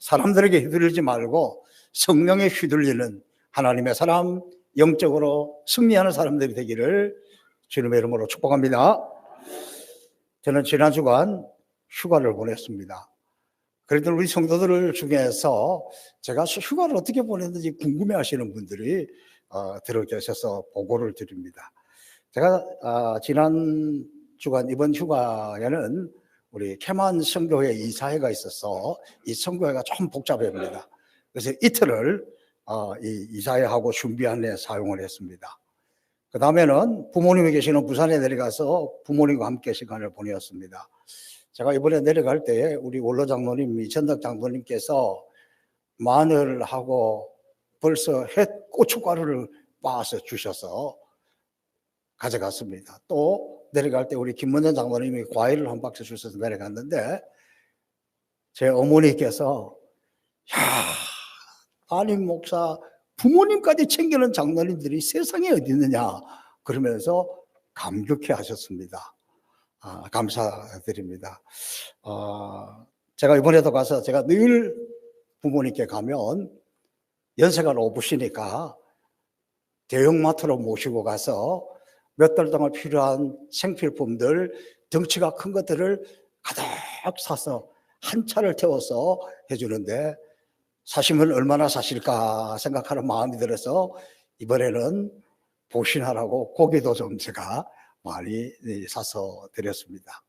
사람들에게 휘둘리지 말고 성령에 휘둘리는 하나님의 사람, 영적으로 승리하는 사람들이 되기를 주님의 이름으로 축복합니다. 저는 지난 주간 휴가를 보냈습니다. 그래도 우리 성도들 중에서 제가 휴가를 어떻게 보냈는지 궁금해하시는 분들이 들어 계셔서 보고를 드립니다. 제가 지난 주간 이번 휴가에는 우리 캐만 선교회 이사회가 있어서 이 선교회가 좀 복잡합니다. 그래서 이틀을 이 이사회하고 준비하는 데 사용을 했습니다. 그 다음에는 부모님이 계시는 부산에 내려가서 부모님과 함께 시간을 보내었습니다. 제가 이번에 내려갈 때 우리 원로 장로님, 이천덕 장로님께서 마늘하고 벌써 고춧가루를 빻아서 주셔서 가져갔습니다. 또 내려갈 때 우리 김문전 장로님이 과일을 한 박스 주셔서 내려갔는데 제 어머니께서 담임 목사 부모님까지 챙기는 장로님들이 세상에 어디 있느냐 그러면서 감격해 하셨습니다. 감사드립니다. 제가 이번에도 가서 제가 늘 부모님께 가면 연세가 높으시니까 대형마트로 모시고 가서 몇 달 동안 필요한 생필품들, 덩치가 큰 것들을 가득 사서 한 차를 태워서 해주는데 사시면 얼마나 사실까 생각하는 마음이 들어서 이번에는 보신하라고 고기도 좀 제가 많이 사서 드렸습니다.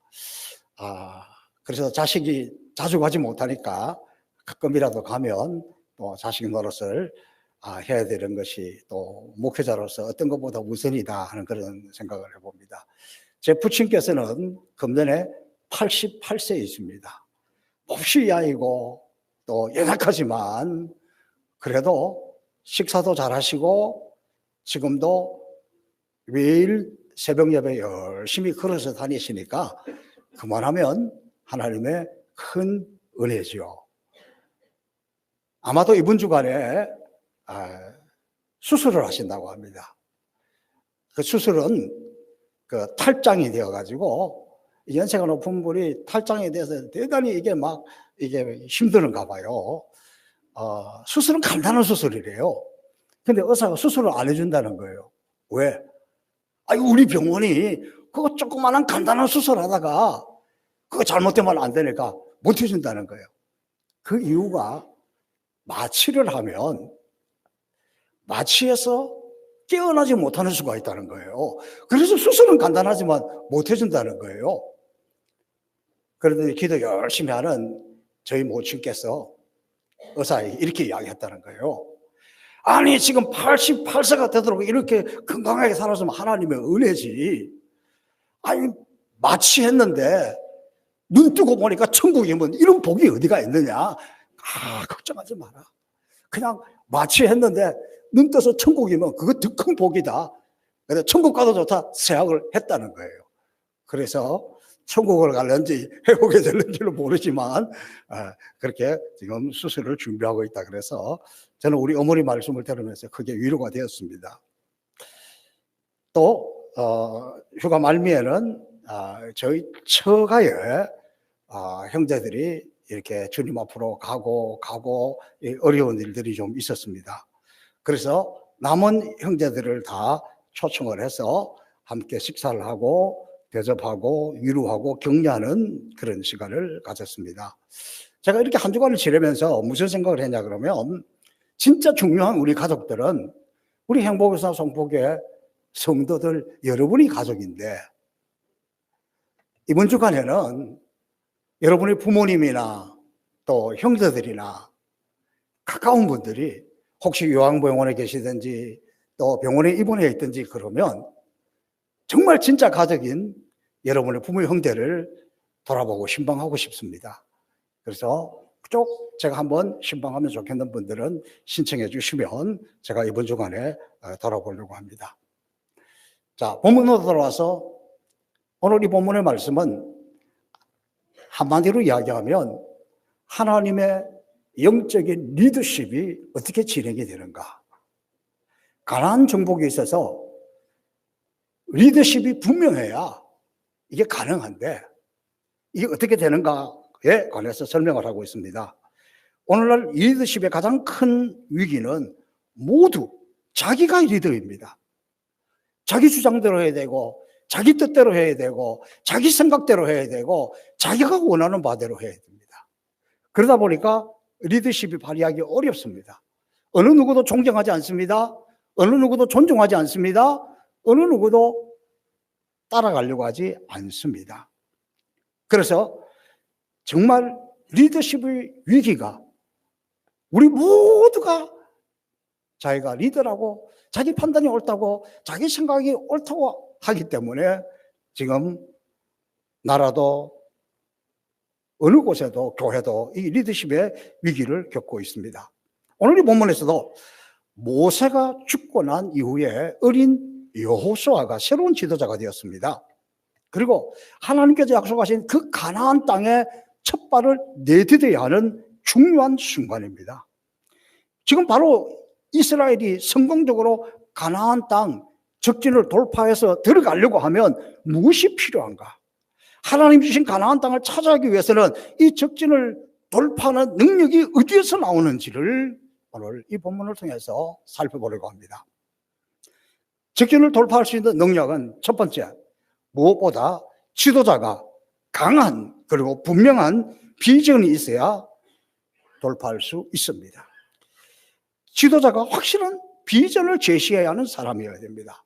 그래서 자식이 자주 가지 못하니까 가끔이라도 가면 또 자식 노릇을 해야 되는 것이 또 목회자로서 어떤 것보다 우선이다 하는 그런 생각을 해봅니다. 제 부친께서는 금년에 88세이십니다. 몹시 야이고 또 연약하지만 그래도 식사도 잘하시고 지금도 매일 새벽 예배 열심히 걸어서 다니시니까 그만하면 하나님의 큰 은혜죠. 아마도 이번 주간에 수술을 하신다고 합니다. 그 수술은 그 탈장이 되어가지고 연세가 높은 분이 탈장에 대해서 대단히 이게 힘드는가 봐요. 수술은 간단한 수술이래요. 근데 의사가 수술을 안 해준다는 거예요. 왜? 우리 병원이 그거 조그마한 간단한 수술 하다가 그거 잘못되면 안 되니까 못 해준다는 거예요. 그 이유가 마취를 하면 마취해서 깨어나지 못하는 수가 있다는 거예요. 그래서 수술은 간단하지만 못 해준다는 거예요. 그런데 기도 열심히 하는 저희 모친께서 의사에게 이렇게 이야기했다는 거예요. 아니 지금 88세가 되도록 이렇게 건강하게 살았으면 하나님의 은혜지. 마취했는데 눈 뜨고 보니까 천국이면 이런 복이 어디가 있느냐. 걱정하지 마라. 그냥 마취했는데 눈 떠서 천국이면 그거 더 큰 복이다. 그래서 천국 가도 좋다 생각을 했다는 거예요. 그래서 천국을 갈는지 회복이 될는지는 모르지만 그렇게 지금 수술을 준비하고 있다. 그래서 저는 우리 어머니 말씀을 들으면서 크게 위로가 되었습니다. 또 휴가 말미에는 저희 처가에 형제들이 이렇게 주님 앞으로 가고 어려운 일들이 좀 있었습니다. 그래서 남은 형제들을 다 초청을 해서 함께 식사를 하고 대접하고 위로하고 격려하는 그런 시간을 가졌습니다. 제가 이렇게 한 주간을 지내면서 무슨 생각을 했냐 그러면 진짜 중요한 우리 가족들은 우리 행복의사 성폭의 성도들 여러분이 가족인데 이번 주간에는 여러분의 부모님이나 또 형제들이나 가까운 분들이 혹시 요양병원에 계시든지 또 병원에 입원해 있든지 그러면 정말 진짜 가족인 여러분의 부모 형제를 돌아보고 신방하고 싶습니다. 그래서 쭉 제가 한번 신방하면 좋겠는 분들은 신청해 주시면 제가 이번 주간에 돌아보려고 합니다. 자, 본문으로 돌아와서 오늘 이 본문의 말씀은 한마디로 이야기하면 하나님의 영적인 리더십이 어떻게 진행이 되는가. 가나안 정복에 있어서 리더십이 분명해야 이게 가능한데 이게 어떻게 되는가에 관해서 설명을 하고 있습니다. 오늘날 리더십의 가장 큰 위기는 모두 자기가 리더입니다. 자기 주장대로 해야 되고, 자기 뜻대로 해야 되고, 자기 생각대로 해야 되고, 자기가 원하는 바대로 해야 됩니다. 그러다 보니까 리더십이 발휘하기 어렵습니다. 어느 누구도 존경하지 않습니다. 어느 누구도 존중하지 않습니다. 어느 누구도 따라가려고 하지 않습니다. 그래서 정말 리더십의 위기가 우리 모두가 자기가 리더라고, 자기 판단이 옳다고, 자기 생각이 옳다고 하기 때문에 지금 나라도 어느 곳에도 교회도 이 리더십의 위기를 겪고 있습니다. 오늘 이 본문에서도 모세가 죽고 난 이후에 어린 여호수아가 새로운 지도자가 되었습니다. 그리고 하나님께서 약속하신 그 가나안 땅에 첫 발을 내디뎌야 하는 중요한 순간입니다. 지금 바로 이스라엘이 성공적으로 가나안 땅 적진을 돌파해서 들어가려고 하면 무엇이 필요한가? 하나님 주신 가나안 땅을 찾아가기 위해서는 이 적진을 돌파하는 능력이 어디에서 나오는지를 오늘 이 본문을 통해서 살펴보려고 합니다. 적진을 돌파할 수 있는 능력은 첫 번째, 무엇보다 지도자가 강한 그리고 분명한 비전이 있어야 돌파할 수 있습니다. 지도자가 확실한 비전을 제시해야 하는 사람이어야 됩니다.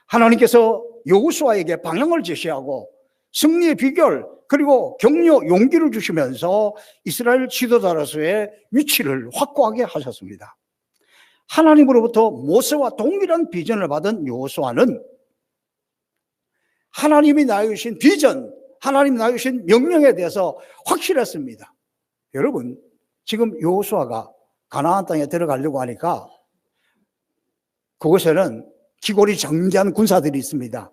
하나님께서 여호수아에게 방향을 제시하고 승리의 비결 그리고 격려, 용기를 주시면서 이스라엘 지도자로서의 위치를 확고하게 하셨습니다. 하나님으로부터 모세와 동일한 비전을 받은 여호수아는 하나님이 나에게 주신 비전, 하나님이 나에게 주신 명령에 대해서 확실했습니다. 여러분, 지금 여호수아가 가나안 땅에 들어가려고 하니까 그곳에는 기골이 장대한 군사들이 있습니다.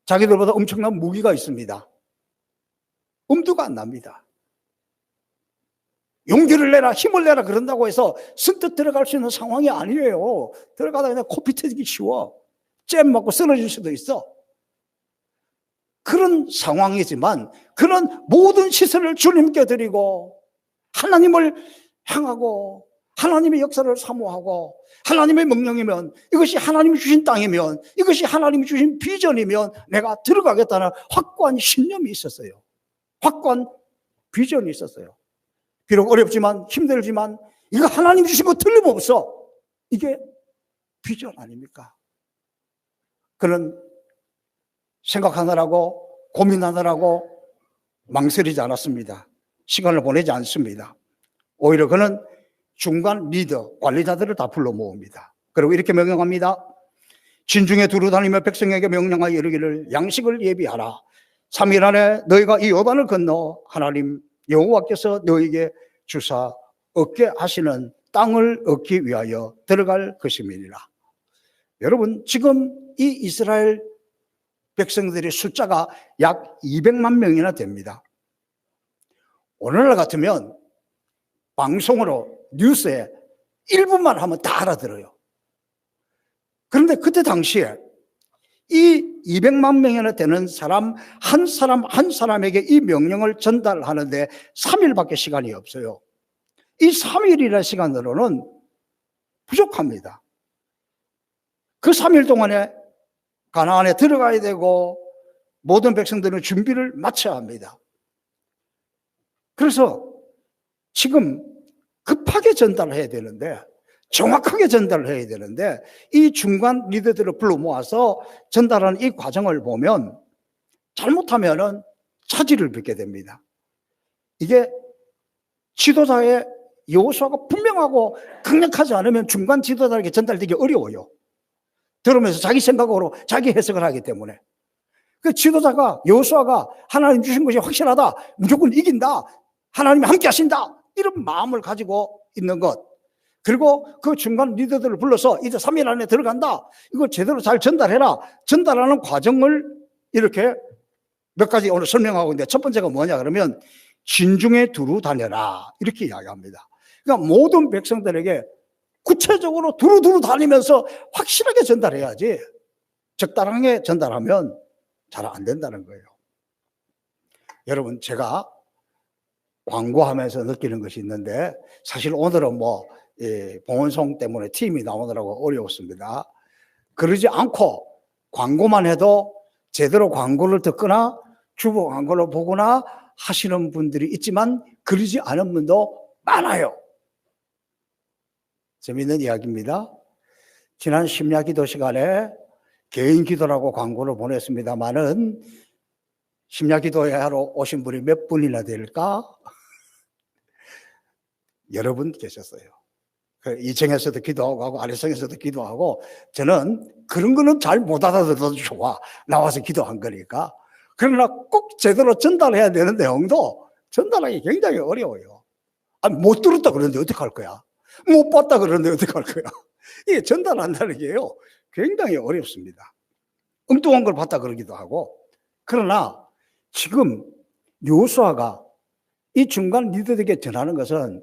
자기들보다 엄청난 무기가 있습니다. 엄두가 안 납니다. 용기를 내라, 힘을 내라 그런다고 해서 선뜻 들어갈 수 있는 상황이 아니에요. 들어가다 그냥 코피 터지기 쉬워. 잼 맞고 쓰러질 수도 있어. 그런 상황이지만 그런 모든 시선을 주님께 드리고 하나님을 향하고 하나님의 역사를 사모하고 하나님의 명령이면 이것이 하나님이 주신 땅이면 이것이 하나님이 주신 비전이면 내가 들어가겠다는 확고한 신념이 있었어요. 확고한 비전이 있었어요. 비록 어렵지만 힘들지만 이거 하나님 주신 거 틀림없어. 이게 비전 아닙니까? 그는 생각하느라고 고민하느라고 망설이지 않았습니다. 시간을 보내지 않습니다. 오히려 그는 중간 리더, 관리자들을 다 불러 모읍니다. 그리고 이렇게 명령합니다. 진중에 두루 다니며 백성에게 명령하여 이르기를 양식을 예비하라. 3일 안에 너희가 이 요단을 건너 하나님 여호와께서 너희에게 주사 얻게 하시는 땅을 얻기 위하여 들어갈 것임이니라. 여러분, 지금 이 이스라엘 백성들의 숫자가 약 200만 명이나 됩니다. 오늘날 같으면 방송으로 뉴스에 1분만 하면 다 알아들어요. 그런데 그때 당시에 이 200만 명이나 되는 사람 한 사람에게 이 명령을 전달하는데 3일밖에 시간이 없어요. 이 3일이라는 시간으로는 부족합니다. 그 3일 동안에 가나안에 들어가야 되고 모든 백성들은 준비를 마쳐야 합니다. 그래서 지금 급하게 전달해야 되는데 정확하게 전달을 해야 되는데 이 중간 리더들을 불러 모아서 전달하는 이 과정을 보면 잘못하면은 차질을 빚게 됩니다. 이게 지도자의 여호수아가 분명하고 강력하지 않으면 중간 지도자에게 전달되기 어려워요. 들으면서 자기 생각으로 자기 해석을 하기 때문에. 그 지도자가 여호수아가 하나님 주신 것이 확실하다, 무조건 이긴다, 하나님이 함께 하신다 이런 마음을 가지고 있는 것, 그리고 그 중간 리더들을 불러서 이제 3일 안에 들어간다, 이걸 제대로 잘 전달해라, 전달하는 과정을 이렇게 몇 가지 오늘 설명하고 있는데 첫 번째가 뭐냐 그러면 진중에 두루 다녀라 이렇게 이야기합니다. 그러니까 모든 백성들에게 구체적으로 두루두루 다니면서 확실하게 전달해야지 적당하게 전달하면 잘 안 된다는 거예요. 여러분, 제가 광고하면서 느끼는 것이 있는데, 사실 오늘은 봉헌송 때문에 팀이 나오느라고 어려웠습니다. 그러지 않고 광고만 해도 제대로 광고를 듣거나 주보 광고를 보거나 하시는 분들이 있지만 그러지 않은 분도 많아요. 재미있는 이야기입니다. 지난 심야기도 시간에 개인 기도라고 광고를 보냈습니다만은 심야기도에 하러 오신 분이 몇 분이나 될까? 여러분 계셨어요. 2층에서도 기도하고 아래층에서도 기도하고, 저는 그런 거는 잘 못 알아들어도 좋아. 나와서 기도한 거니까. 그러나 꼭 제대로 전달해야 되는 내용도 전달하기 굉장히 어려워요. 아니, 못 들었다 그러는데 어떡할 거야? 못 봤다 그러는데 어떡할 거야? 이게 전달한다는 게요, 굉장히 어렵습니다. 엉뚱한 걸 봤다 그러기도 하고. 그러나 지금 여호수아가 이 중간 리더에게 전하는 것은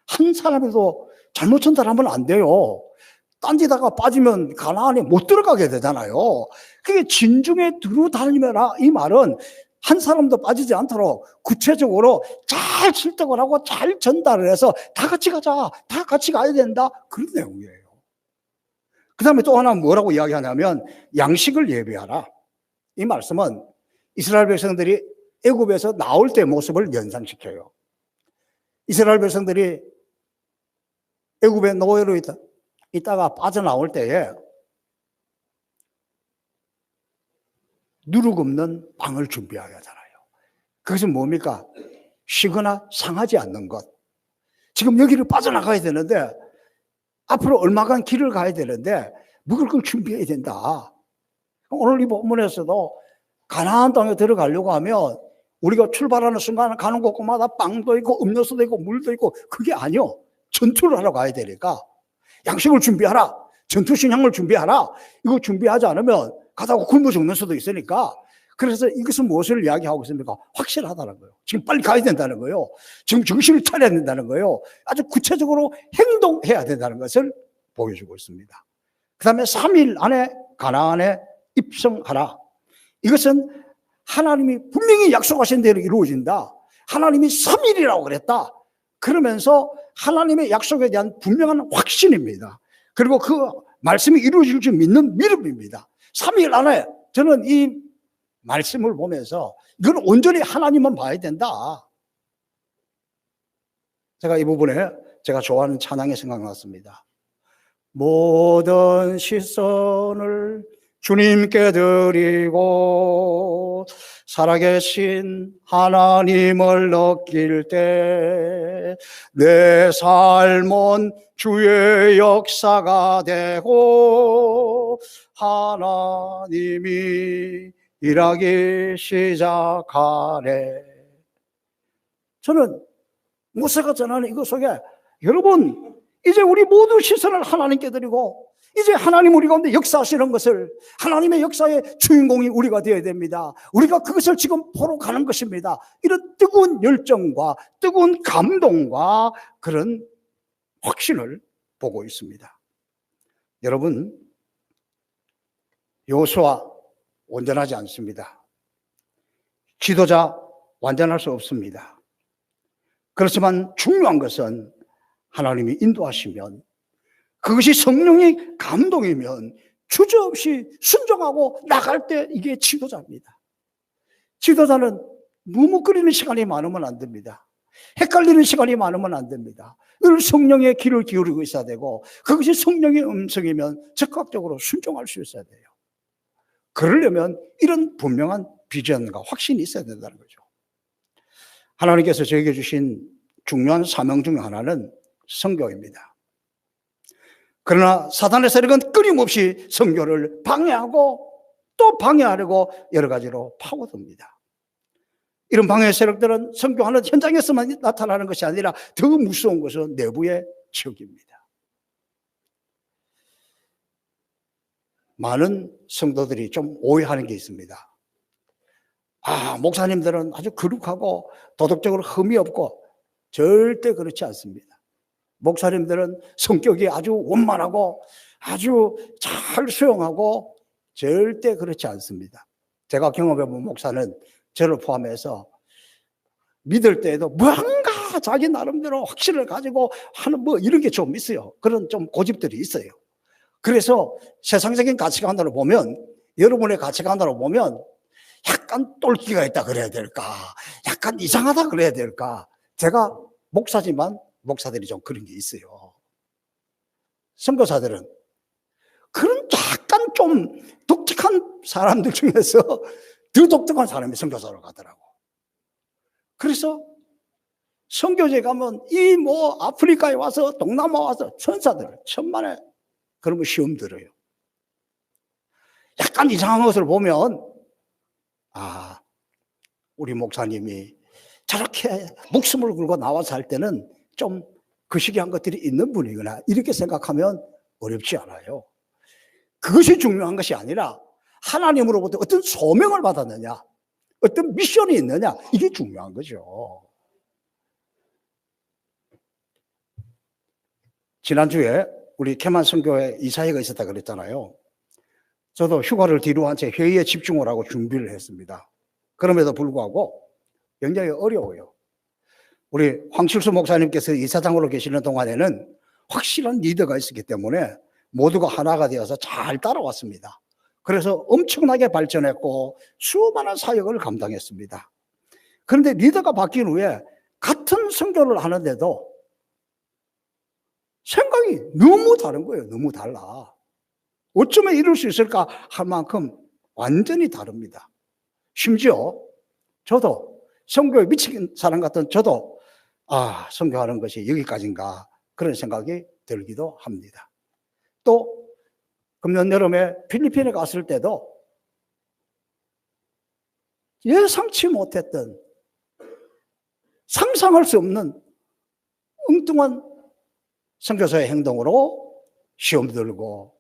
한 사람에도 잘못 전달하면 안 돼요. 딴 데다가 빠지면 가나안에 못 들어가게 되잖아요. 그게 진중에 두루 다니며라, 이 말은 한 사람도 빠지지 않도록 구체적으로 잘 설득을 하고 잘 전달을 해서 다 같이 가자, 다 같이 가야 된다, 그런 내용이에요. 그 다음에 또 하나 뭐라고 이야기하냐면 양식을 예비하라. 이 말씀은 이스라엘 백성들이 애굽에서 나올 때 모습을 연상시켜요. 이스라엘 백성들이 애굽의 노예로 있다가 빠져나올 때에 누룩 없는 빵을 준비해야 하잖아요. 그것은 뭡니까? 식거나 상하지 않는 것. 지금 여기를 빠져나가야 되는데, 앞으로 얼마간 길을 가야 되는데 먹을 걸 준비해야 된다. 오늘 이 본문에서도 가나안 땅에 들어가려고 하면 우리가 출발하는 순간 가는 곳마다 빵도 있고 음료수도 있고 물도 있고, 그게 아니요. 전투를 하러 가야 되니까 양식을 준비하라, 전투식량을 준비하라. 이거 준비하지 않으면 가다가 굶어 죽는 수도 있으니까. 그래서 이것은 무엇을 이야기하고 있습니까? 확실하다는 거예요. 지금 빨리 가야 된다는 거예요. 지금 정신을 차려야 된다는 거예요. 아주 구체적으로 행동해야 된다는 것을 보여주고 있습니다. 그 다음에 3일 안에 가나안에 입성하라. 이것은 하나님이 분명히 약속하신 대로 이루어진다. 하나님이 3일이라고 그랬다. 그러면서 하나님의 약속에 대한 분명한 확신입니다. 그리고 그 말씀이 이루어질 줄 믿는 믿음입니다. 3일 안에, 저는 이 말씀을 보면서 이건 온전히 하나님만 봐야 된다. 제가 이 부분에 제가 좋아하는 찬양이 생각났습니다. 모든 시선을 주님께 드리고 살아계신 하나님을 느낄 때 내 삶은 주의 역사가 되고 하나님이 일하기 시작하네. 저는 모세가 전하는 이것 속에, 여러분 이제 우리 모두 시선을 하나님께 드리고 이제 하나님 우리 가운데 역사하시는 것을, 하나님의 역사의 주인공이 우리가 되어야 됩니다. 우리가 그것을 지금 보러 가는 것입니다. 이런 뜨거운 열정과 뜨거운 감동과 그런 확신을 보고 있습니다. 여러분, 여호수아 온전하지 않습니다. 지도자 완전할 수 없습니다. 그렇지만 중요한 것은 하나님이 인도하시면, 그것이 성령의 감동이면 주저없이 순종하고 나갈 때 이게 지도자입니다. 지도자는 무뭇거리는 시간이 많으면 안 됩니다. 헷갈리는 시간이 많으면 안 됩니다. 늘 성령의 귀를 기울이고 있어야 되고, 그것이 성령의 음성이면 즉각적으로 순종할 수 있어야 돼요. 그러려면 이런 분명한 비전과 확신이 있어야 된다는 거죠. 하나님께서 저에게 주신 중요한 사명 중 하나는 선교입니다. 그러나 사단의 세력은 끊임없이 선교를 방해하고 또 방해하려고 여러 가지로 파고듭니다. 이런 방해 세력들은 선교하는 현장에서만 나타나는 것이 아니라 더 무서운 것은 내부의 적입니다. 많은 성도들이 좀 오해하는 게 있습니다. 목사님들은 아주 거룩하고 도덕적으로 흠이 없고, 절대 그렇지 않습니다. 목사님들은 성격이 아주 원만하고 아주 잘 수용하고, 절대 그렇지 않습니다. 제가 경험해본 목사는 저를 포함해서 믿을 때에도 뭔가 자기 나름대로 확신을 가지고 하는 뭐 이런 게 좀 있어요. 그런 좀 고집들이 있어요. 그래서 세상적인 가치관으로 보면, 여러분의 가치관으로 보면 약간 똘끼가 있다 그래야 될까, 약간 이상하다 그래야 될까. 제가 목사지만 목사들이 좀 그런 게 있어요. 선교사들은 그런 약간 좀 독특한 사람들 중에서 더 독특한 사람이 선교사로 가더라고. 그래서 선교제 가면 이 뭐 아프리카에 와서 동남아 와서 천사들 천만에 그러면 시험 들어요. 약간 이상한 것을 보면 아, 우리 목사님이 저렇게 목숨을 걸고 나와서 할 때는 좀 거시기한 것들이 있는 분이구나, 이렇게 생각하면 어렵지 않아요. 그것이 중요한 것이 아니라 하나님으로부터 어떤 소명을 받았느냐, 어떤 미션이 있느냐, 이게 중요한 거죠. 지난주에 우리 캐만 선교회 이사회가 있었다 그랬잖아요. 저도 휴가를 뒤로 한 채 회의에 집중을 하고 준비를 했습니다. 그럼에도 불구하고 굉장히 어려워요. 우리 황칠수 목사님께서 이사장으로 계시는 동안에는 확실한 리더가 있었기 때문에 모두가 하나가 되어서 잘 따라왔습니다. 그래서 엄청나게 발전했고 수많은 사역을 감당했습니다. 그런데 리더가 바뀐 후에 같은 선교를 하는데도 생각이 너무 다른 거예요. 너무 달라. 어쩌면 이럴 수 있을까 할 만큼 완전히 다릅니다. 심지어 저도 선교에 미친 사람 같은 저도 선교하는 것이 여기까지인가 그런 생각이 들기도 합니다. 또 금년 여름에 필리핀에 갔을 때도 예상치 못했던, 상상할 수 없는 엉뚱한 선교사의 행동으로 시험 들고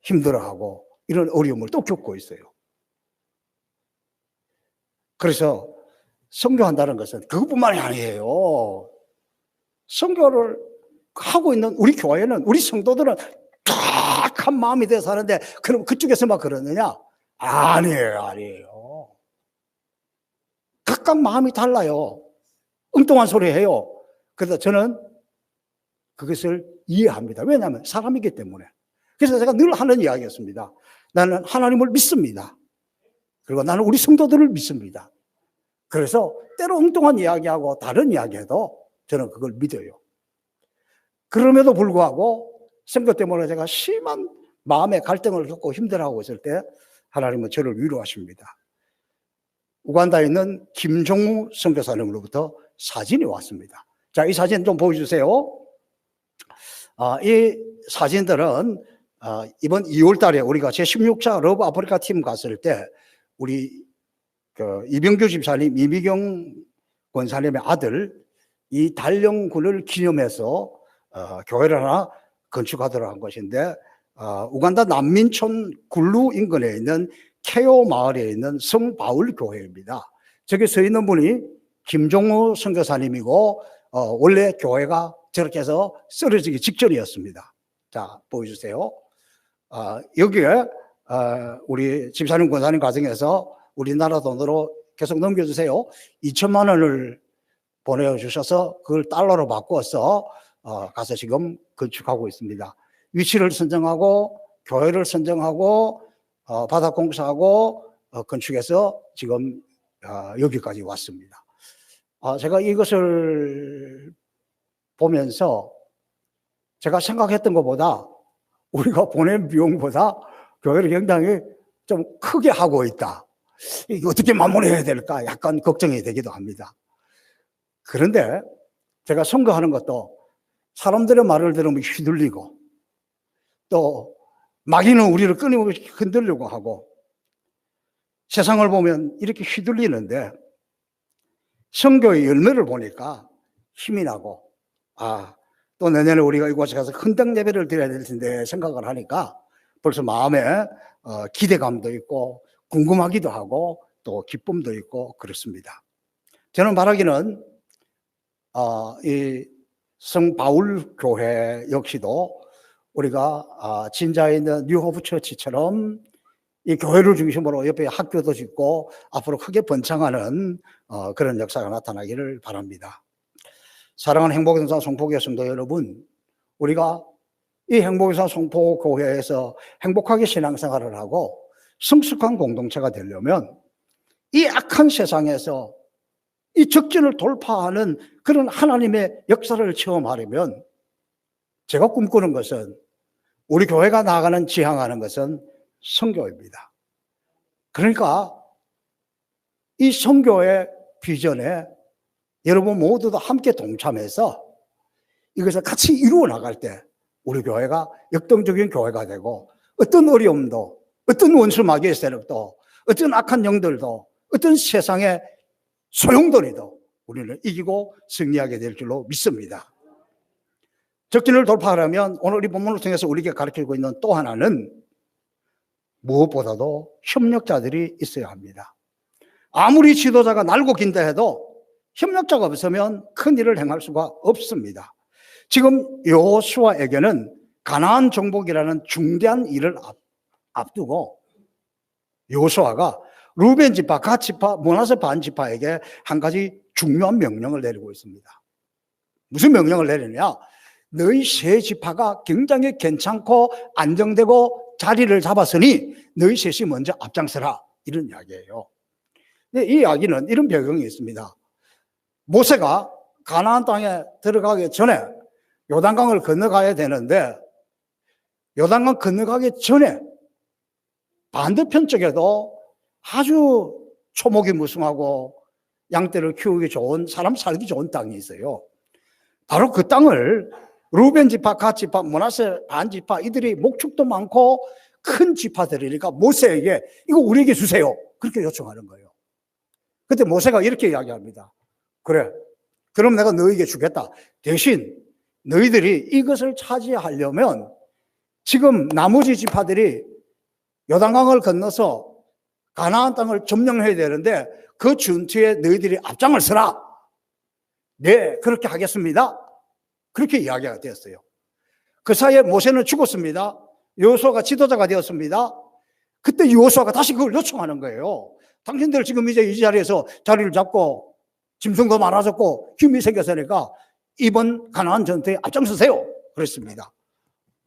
힘들어하고 이런 어려움을 또 겪고 있어요. 그래서 선교한다는 것은 그것뿐만이 아니에요. 선교를 하고 있는 우리 교회는, 우리 성도들은 탁한 마음이 돼서 하는데 그럼 그쪽에서만 그러느냐? 아니에요. 각각 마음이 달라요. 엉뚱한 소리 해요. 그래서 저는 그것을 이해합니다. 왜냐하면 사람이기 때문에. 그래서 제가 늘 하는 이야기였습니다. 나는 하나님을 믿습니다. 그리고 나는 우리 성도들을 믿습니다. 그래서 때로 엉뚱한 이야기하고 다른 이야기해도 저는 그걸 믿어요. 그럼에도 불구하고 선교 때문에 제가 심한 마음의 갈등을 겪고 힘들어하고 있을 때 하나님은 저를 위로하십니다. 우간다에 있는 김종우 선교사님으로부터 사진이 왔습니다. 자, 이 사진 좀 보여주세요. 이 사진들은 이번 2월 달에 우리가 제16차 러브 아프리카 팀 갔을 때 우리 이병규 집사님, 이미경 권사님의 아들 이 달령군을 기념해서 교회를 하나 건축하도록 한 것인데, 우간다 난민촌 굴루 인근에 있는 케오 마을에 있는 성바울 교회입니다. 저기 서 있는 분이 김종우 선교사님이고 원래 교회가 저렇게 해서 쓰러지기 직전이었습니다. 자, 보여주세요. 여기에 우리 집사님 권사님 가정에서 우리나라 돈으로 계속 넘겨주세요. 2천만 원을 보내주셔서 그걸 달러로 바꿔서 가서 지금 건축하고 있습니다. 위치를 선정하고 교회를 선정하고 바닥 공사하고 건축해서 지금 여기까지 왔습니다. 제가 이것을 보면서 제가 생각했던 것보다 우리가 보낸 비용보다 교회를 굉장히 좀 크게 하고 있다. 이게 어떻게 마무리해야 될까 약간 걱정이 되기도 합니다. 그런데 제가 선거하는 것도 사람들의 말을 들으면 휘둘리고 또 마귀는 우리를 끊임없이 흔들려고 하고 세상을 보면 이렇게 휘둘리는데 선교의 열매를 보니까 힘이 나고 또 내년에 우리가 이곳에 가서 헌당 예배를 드려야 될 텐데 생각을 하니까 벌써 마음에 기대감도 있고 궁금하기도 하고 또 기쁨도 있고 그렇습니다. 저는 바라기는 이 성바울 교회 역시도 우리가 진자에 있는 뉴호프 처치처럼 이 교회를 중심으로 옆에 학교도 짓고 앞으로 크게 번창하는 그런 역사가 나타나기를 바랍니다. 사랑하는 행복의 송포교회 성도 여러분, 우리가 이 행복의 송포교회에서 행복하게 신앙생활을 하고 성숙한 공동체가 되려면 이 악한 세상에서 이 적진을 돌파하는 그런 하나님의 역사를 체험하려면 제가 꿈꾸는 것은 우리 교회가 나아가는 지향하는 것은 선교입니다. 그러니까 이 선교의 비전에 여러분 모두도 함께 동참해서 이것을 같이 이루어 나갈 때 우리 교회가 역동적인 교회가 되고 어떤 어려움도 어떤 원수 마귀의 세력도 어떤 악한 영들도 어떤 세상의 소용돌이도 우리는 이기고 승리하게 될 줄로 믿습니다. 적진을 돌파하려면 오늘 이 본문을 통해서 우리에게 가르치고 있는 또 하나는 무엇보다도 협력자들이 있어야 합니다. 아무리 지도자가 날고 긴다 해도 협력자가 없으면 큰 일을 행할 수가 없습니다. 지금 여호수아에게는 가나안 정복이라는 중대한 일을 앞두고 여호수아가 루벤 지파, 갓 지파, 므낫세 반 지파에게 한 가지 중요한 명령을 내리고 있습니다. 무슨 명령을 내리느냐? 너희 세 지파가 굉장히 괜찮고 안정되고 자리를 잡았으니 너희 셋이 먼저 앞장서라, 이런 이야기예요. 근데 이 이야기는 이런 배경이 있습니다. 모세가 가나안 땅에 들어가기 전에 요단강을 건너가야 되는데 요단강 건너가기 전에 반대편 쪽에도 아주 초목이 무성하고 양떼를 키우기 좋은, 사람 살기 좋은 땅이 있어요. 바로 그 땅을 루벤 지파, 갓 지파, 므낫세 반 지파, 이들이 목축도 많고 큰 지파들이니까 모세에게 이거 우리에게 주세요, 그렇게 요청하는 거예요. 그때 모세가 이렇게 이야기합니다. 그래, 그럼 내가 너희에게 주겠다. 대신 너희들이 이것을 차지하려면 지금 나머지 지파들이 요단강을 건너서 가나안 땅을 점령해야 되는데 그 전투에 너희들이 앞장을 서라. 네, 그렇게 하겠습니다. 그렇게 이야기가 되었어요. 그 사이에 모세는 죽었습니다. 여호수아가 지도자가 되었습니다. 그때 여호수아가 다시 그걸 요청하는 거예요. 당신들 지금 이제 이 자리에서 자리를 잡고 짐승도 많아졌고 힘이 생겼으니까 이번 가나안 전투에 앞장서세요, 그랬습니다.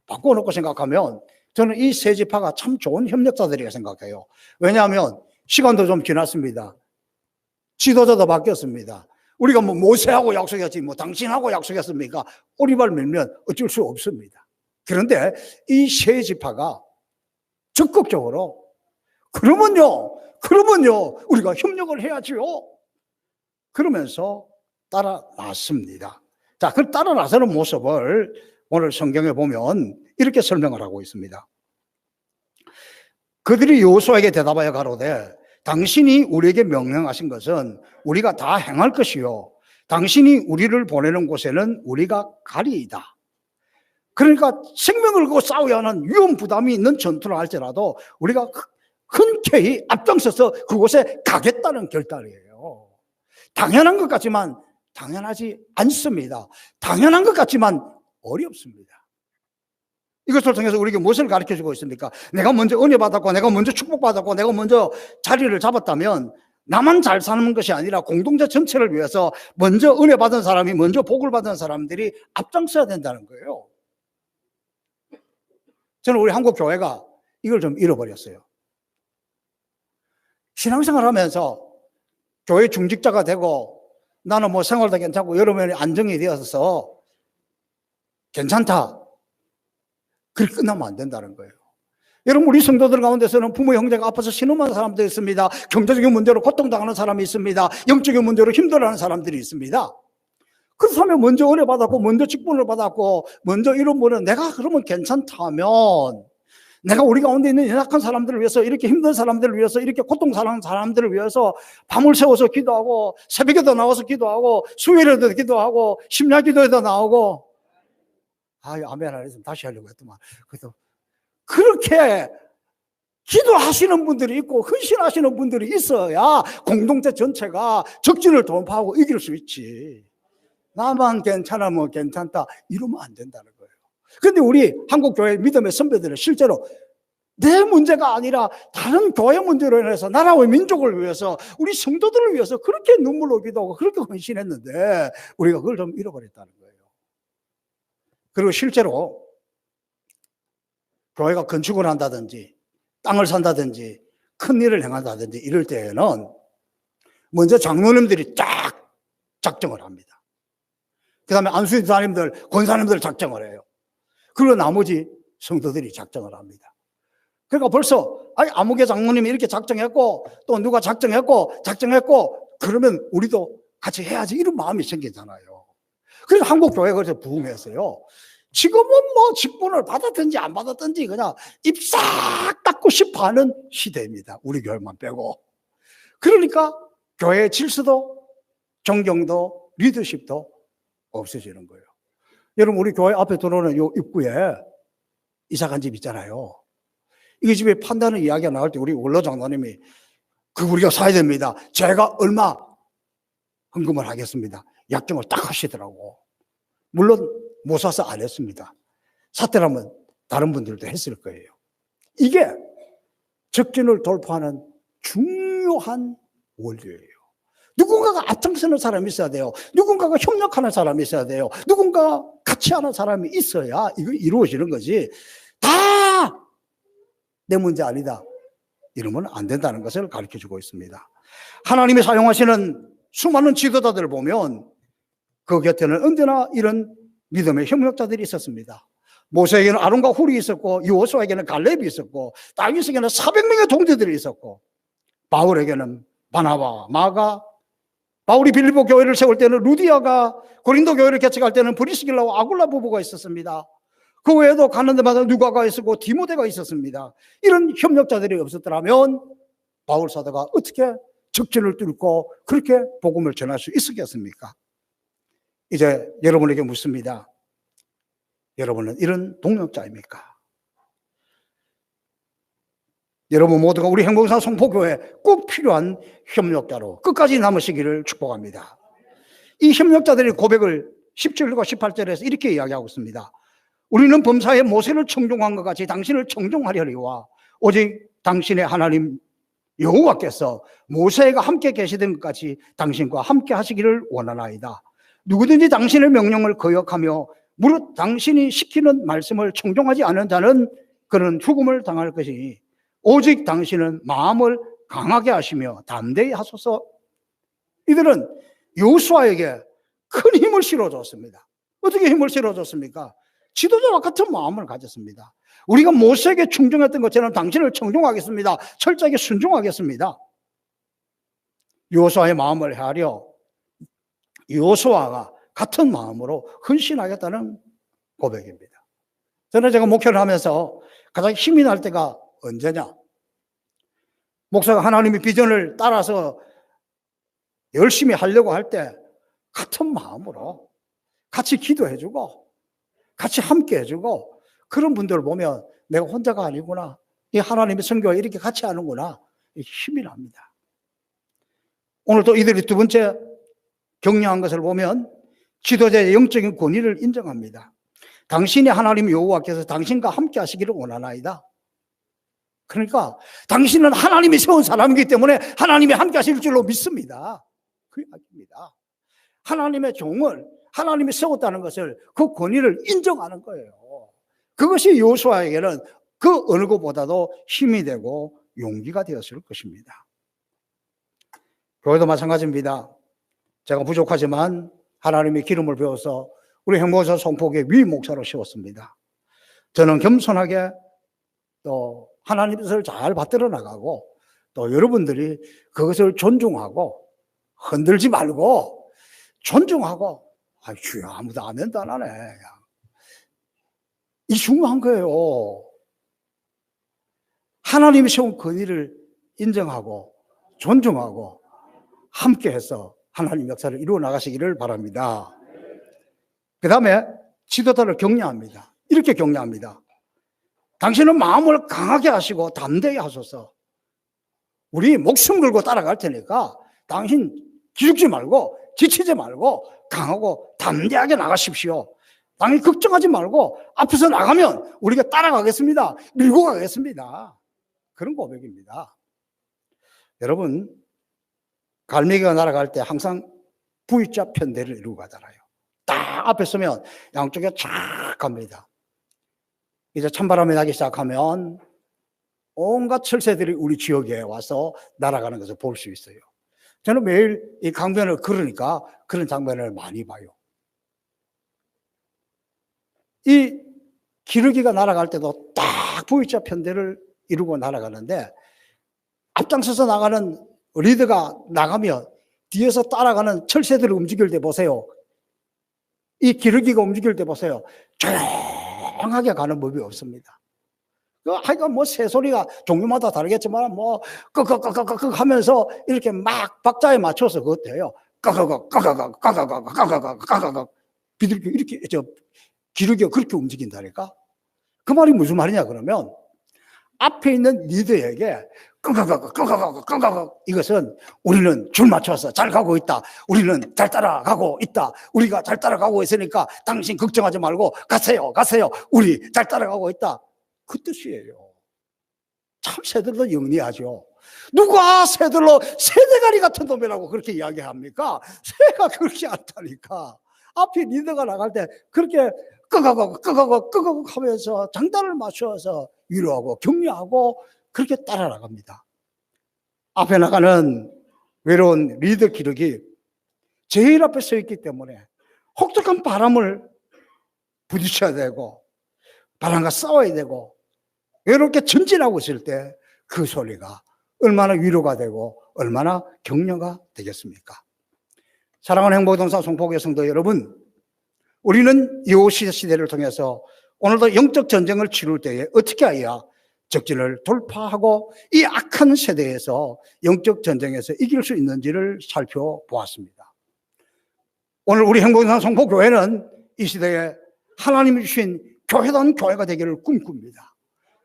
바꿔놓고 생각하면 저는 이 세 지파가 참 좋은 협력자들이라고 생각해요. 왜냐하면 시간도 좀 지났습니다. 지도자도 바뀌었습니다. 우리가 뭐 모세하고 약속했지 뭐 당신하고 약속했습니까? 오리발 밀면 어쩔 수 없습니다. 그런데 이 세 지파가 적극적으로 그러면요 우리가 협력을 해야지요, 그러면서 따라 나섰습니다. 자, 그 따라 나서는 모습을 오늘 성경에 보면 이렇게 설명을 하고 있습니다. 그들이 여호수아에게 대답하여 가로되 당신이 우리에게 명령하신 것은 우리가 다 행할 것이요 당신이 우리를 보내는 곳에는 우리가 가리이다. 그러니까 생명을 걸고 싸워야 하는 위험 부담이 있는 전투를 할지라도 우리가 흔쾌히 앞장서서 그곳에 가겠다는 결단이에요. 당연한 것 같지만 당연하지 않습니다. 당연한 것 같지만 어렵습니다. 이것을 통해서 우리에게 무엇을 가르쳐주고 있습니까? 내가 먼저 은혜 받았고 내가 먼저 축복받았고 내가 먼저 자리를 잡았다면 나만 잘 사는 것이 아니라 공동체 전체를 위해서 먼저 은혜 받은 사람이, 먼저 복을 받은 사람들이 앞장서야 된다는 거예요. 저는 우리 한국 교회가 이걸 좀 잃어버렸어요. 신앙생활 하면서 교회 중직자가 되고 나는 뭐 생활도 괜찮고 여러 면이 안정이 되어서 괜찮다, 그렇게 끝나면 안 된다는 거예요. 여러분, 우리 성도들 가운데서는 부모 형제가 아파서 신음하는 사람도 있습니다. 경제적인 문제로 고통당하는 사람이 있습니다. 영적인 문제로 힘들어하는 사람들이 있습니다. 그렇다면 먼저 은혜 받았고 먼저 직분을 받았고 먼저 이런 분은 내가 그러면 괜찮다면 내가 우리 가운데 있는 연약한 사람들을 위해서, 이렇게 힘든 사람들을 위해서, 이렇게 고통당하는 사람들을 위해서 밤을 새워서 기도하고 새벽에도 나와서 기도하고 수요일에도 기도하고 심야 기도에도 나오고, 아멘 안 했으면 다시 하려고 했더만. 그래서 그렇게 기도하시는 분들이 있고 헌신하시는 분들이 있어야 공동체 전체가 적진을 돌파하고 이길 수 있지. 나만 괜찮으면 괜찮다 이러면 안 된다는 거예요. 그런데 우리 한국교회 믿음의 선배들은 실제로 내 문제가 아니라 다른 교회 문제로 인해서 나라와 민족을 위해서 우리 성도들을 위해서 그렇게 눈물로 기도하고 그렇게 헌신했는데 우리가 그걸 좀 잃어버렸다는 거예요. 그리고 실제로 교회가 건축을 한다든지 땅을 산다든지 큰 일을 행한다든지 이럴 때에는 먼저 장로님들이 쫙 작정을 합니다. 그 다음에 안수사님들, 권사님들 작정을 해요. 그리고 나머지 성도들이 작정을 합니다. 그러니까 벌써 아무개 장로님이 이렇게 작정했고 또 누가 작정했고 그러면 우리도 같이 해야지 이런 마음이 생기잖아요. 그래서 한국 교회가 그래서 부흥했어요. 지금은 뭐 직분을 받았든지 안 받았든지 그냥 입 싹 닫고 싶어 하는 시대입니다. 우리 교회만 빼고. 그러니까 교회의 질서도 존경도 리더십도 없어지는 거예요. 여러분 우리 교회 앞에 들어오는 요 입구에 이사간 집 있잖아요. 이 집에 판다는 이야기가 나올 때 우리 원로 장로님이 그 우리가 사야 됩니다. 제가 얼마 헌금을 하겠습니다. 약정을 딱 하시더라고. 물론 못 사서 안 했습니다. 샀더라면 다른 분들도 했을 거예요. 이게 적진을 돌파하는 중요한 원리예요. 누군가가 앞장서는 사람이 있어야 돼요. 누군가가 협력하는 사람이 있어야 돼요. 누군가가 같이 하는 사람이 있어야 이거 이루어지는 거지. 다 내 문제 아니다. 이러면 안 된다는 것을 가르쳐주고 있습니다. 하나님이 사용하시는 수많은 지도자들을 보면 그 곁에는 언제나 이런 믿음의 협력자들이 있었습니다. 모세에게는 아론과 훌이 있었고 여호수아에게는 갈렙이 있었고 다윗에게는 400명의 동지들이 있었고 바울에게는 바나바, 마가, 바울이 빌립보 교회를 세울 때는 루디아가 고린도 교회를 개척할 때는 브리스길라와 아굴라 부부가 있었습니다. 그 외에도 가는 데마다 누가가 있었고 디모데가 있었습니다. 이런 협력자들이 없었더라면 바울 사도가 어떻게 적진을 뚫고 그렇게 복음을 전할 수 있었겠습니까? 이제 여러분에게 묻습니다. 여러분은 이런 동력자입니까? 여러분 모두가 우리 행복사 성포교회 꼭 필요한 협력자로 끝까지 남으시기를 축복합니다. 이 협력자들의 고백을 17절과 18절에서 이렇게 이야기하고 있습니다. 우리는 범사에 모세를 청종한 것 같이 당신을 청종하려니와 오직 당신의 하나님 여호와께서 모세가 함께 계시던 것 같이 당신과 함께 하시기를 원하나이다. 누구든지 당신의 명령을 거역하며 무릇 당신이 시키는 말씀을 청종하지 않은 자는 그는 죽음을 당할 것이니 오직 당신은 마음을 강하게 하시며 담대히 하소서. 이들은 여호수아에게 큰 힘을 실어줬습니다. 어떻게 힘을 실어줬습니까? 지도자와 같은 마음을 가졌습니다. 우리가 모세에게 충정했던 것처럼 당신을 청종하겠습니다. 철저하게 순종하겠습니다. 여호수아의 마음을 헤아려 여호수아가 같은 마음으로 헌신하겠다는 고백입니다. 저는 제가 목회를 하면서 가장 힘이 날 때가 언제냐? 목사가 하나님의 비전을 따라서 열심히 하려고 할 때 같은 마음으로 같이 기도해주고 같이 함께 해주고 그런 분들을 보면 내가 혼자가 아니구나. 이 하나님의 선교와 이렇게 같이 하는구나. 힘이 납니다. 오늘 또 이들이 두 번째 격려한 것을 보면 지도자의 영적인 권위를 인정합니다. 당신의 하나님 여호와께서 당신과 함께 하시기를 원하나이다. 그러니까 당신은 하나님이 세운 사람이기 때문에 하나님이 함께 하실 줄로 믿습니다. 그 이야기입니다. 하나님의 종을 하나님이 세웠다는 것을 그 권위를 인정하는 거예요. 그것이 여호수아에게는 그 어느 것보다도 힘이 되고 용기가 되었을 것입니다. 교회도 마찬가지입니다. 제가 부족하지만 하나님의 기름을 배워서 우리 행복사 성폭의 위 목사로 세웠습니다. 저는 겸손하게 또 하나님의 뜻을 잘 받들어 나가고 또 여러분들이 그것을 존중하고 흔들지 말고 존중하고 주여 아무도 아멘도 안 하네. 이 중요한 거예요. 하나님이 세운 권위를 인정하고 존중하고 함께해서 하나님 역사를 이루어 나가시기를 바랍니다. 그 다음에 지도자를 격려합니다. 이렇게 격려합니다. 당신은 마음을 강하게 하시고 담대히 하소서. 우리 목숨 걸고 따라갈 테니까 당신 기죽지 말고 지치지 말고 강하고 담대하게 나가십시오. 당연히 걱정하지 말고 앞에서 나가면 우리가 따라가겠습니다. 밀고 가겠습니다. 그런 고백입니다. 여러분, 갈매기가 날아갈 때 항상 V자 편대를 이루고 가잖아요. 딱 앞에 서면 양쪽에 쫙 갑니다. 이제 찬바람이 나기 시작하면 온갖 철새들이 우리 지역에 와서 날아가는 것을 볼 수 있어요. 저는 매일 이 강변을 걸으니까 그런 장면을 많이 봐요. 이 기러기가 날아갈 때도 딱 V자 편대를 이루고 날아가는데 앞장서서 나가는 리더가 나가면 뒤에서 따라가는 철새들을 움직일 때 보세요. 이 기러기가 움직일 때 보세요. 조용하게 가는 법이 없습니다. 하여간 뭐 새소리가 종류마다 다르겠지만 뭐 끄끄끄끄끄 하면서 이렇게 막 박자에 맞춰서 그것도 해요. 까가가 비둘기 이렇게 기러기가 그렇게 움직인다니까. 그 말이 무슨 말이냐 그러면 앞에 있는 리더에게 끄가가 이것은 우리는 줄 맞춰서 잘 가고 있다. 우리는 잘 따라가고 있다. 우리가 잘 따라가고 있으니까 당신 걱정하지 말고 가세요. 우리 잘 따라가고 있다. 그 뜻이에요. 참 새들도 영리하죠. 누가 새들로 새대가리 같은 놈이라고 그렇게 이야기합니까? 새가 그렇게 않다니까. 앞에 리더가 나갈 때 그렇게 끄가고 하면서 장단을 맞춰서 위로하고 격려하고 그렇게 따라 나갑니다. 앞에 나가는 외로운 리더 기러기 제일 앞에 서 있기 때문에 혹독한 바람을 부딪혀야 되고 바람과 싸워야 되고 외롭게 전진하고 있을 때 그 소리가 얼마나 위로가 되고 얼마나 격려가 되겠습니까? 사랑하는 행복동산 송포교회 성도 여러분, 우리는 여호수아 시대를 통해서 오늘도 영적 전쟁을 치룰 때에 어떻게 해야 적진을 돌파하고 이 악한 세대에서 영적 전쟁에서 이길 수 있는지를 살펴보았습니다. 오늘 우리 행복동산 송포교회는 이 시대에 하나님이 주신 교회다운 교회가 되기를 꿈꿉니다.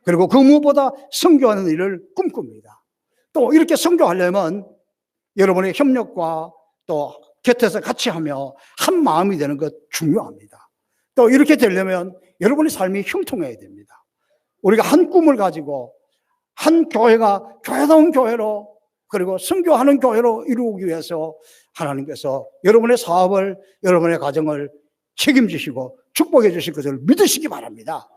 그리고 그 무엇보다 선교하는 일을 꿈꿉니다. 또 이렇게 선교하려면 여러분의 협력과 또 곁에서 같이 하며 한 마음이 되는 것 중요합니다. 또 이렇게 되려면 여러분의 삶이 형통해야 됩니다. 우리가 한 꿈을 가지고 한 교회가 교회다운 교회로 그리고 선교하는 교회로 이루기 위해서 하나님께서 여러분의 사업을 여러분의 가정을 책임지시고 축복해 주실 것을 믿으시기 바랍니다.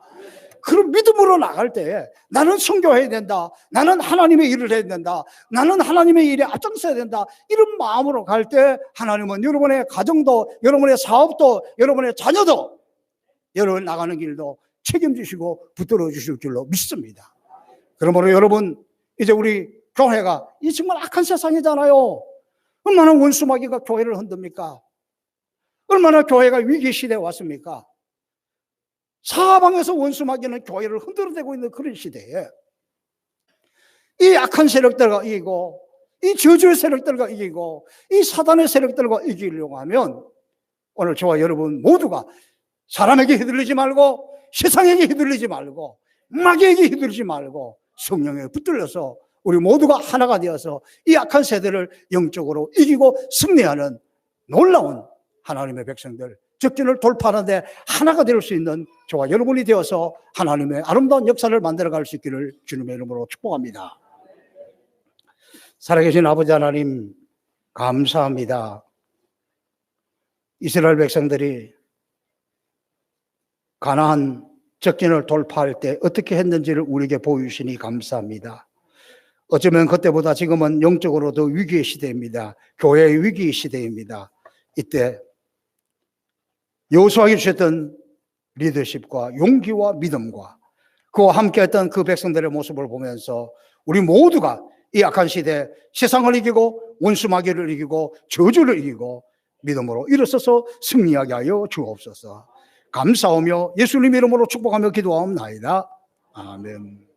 그런 믿음으로 나갈 때 나는 선교해야 된다. 나는 하나님의 일을 해야 된다. 나는 하나님의 일에 앞장서야 된다. 이런 마음으로 갈 때 하나님은 여러분의 가정도 여러분의 사업도 여러분의 자녀도 여러분 나가는 길도 책임지시고 붙들어 주실 줄로 믿습니다. 그러므로 여러분 이제 우리 교회가 이 정말 악한 세상이잖아요. 얼마나 원수마귀가 교회를 흔듭니까? 얼마나 교회가 위기 시대에 왔습니까? 사방에서 원수마귀는 교회를 흔들어대고 있는 그런 시대에 이 악한 세력들과 이기고 이 저주의 세력들과 이기고 이 사단의 세력들과 이기려고 하면 오늘 저와 여러분 모두가 사람에게 휘둘리지 말고 세상에게 휘둘리지 말고 마귀에게 휘둘리지 말고 성령에 붙들려서 우리 모두가 하나가 되어서 이 악한 세대를 영적으로 이기고 승리하는 놀라운 하나님의 백성들 적진을 돌파하는데 하나가 될 수 있는 저와 여러분이 되어서 하나님의 아름다운 역사를 만들어갈 수 있기를 주님의 이름으로 축복합니다. 살아계신 아버지 하나님 감사합니다. 이스라엘 백성들이 가나안 적진을 돌파할 때 어떻게 했는지를 우리에게 보여주시니 감사합니다. 어쩌면 그때보다 지금은 영적으로 더 위기의 시대입니다. 교회의 위기의 시대입니다. 이때 여호수아에게 주셨던 리더십과 용기와 믿음과 그와 함께했던 그 백성들의 모습을 보면서 우리 모두가 이 악한 시대 세상을 이기고 원수마귀를 이기고 저주를 이기고 믿음으로 일어서서 승리하게 하여 주옵소서. 감사하며 예수님 이름으로 축복하며 기도하옵나이다. 아멘.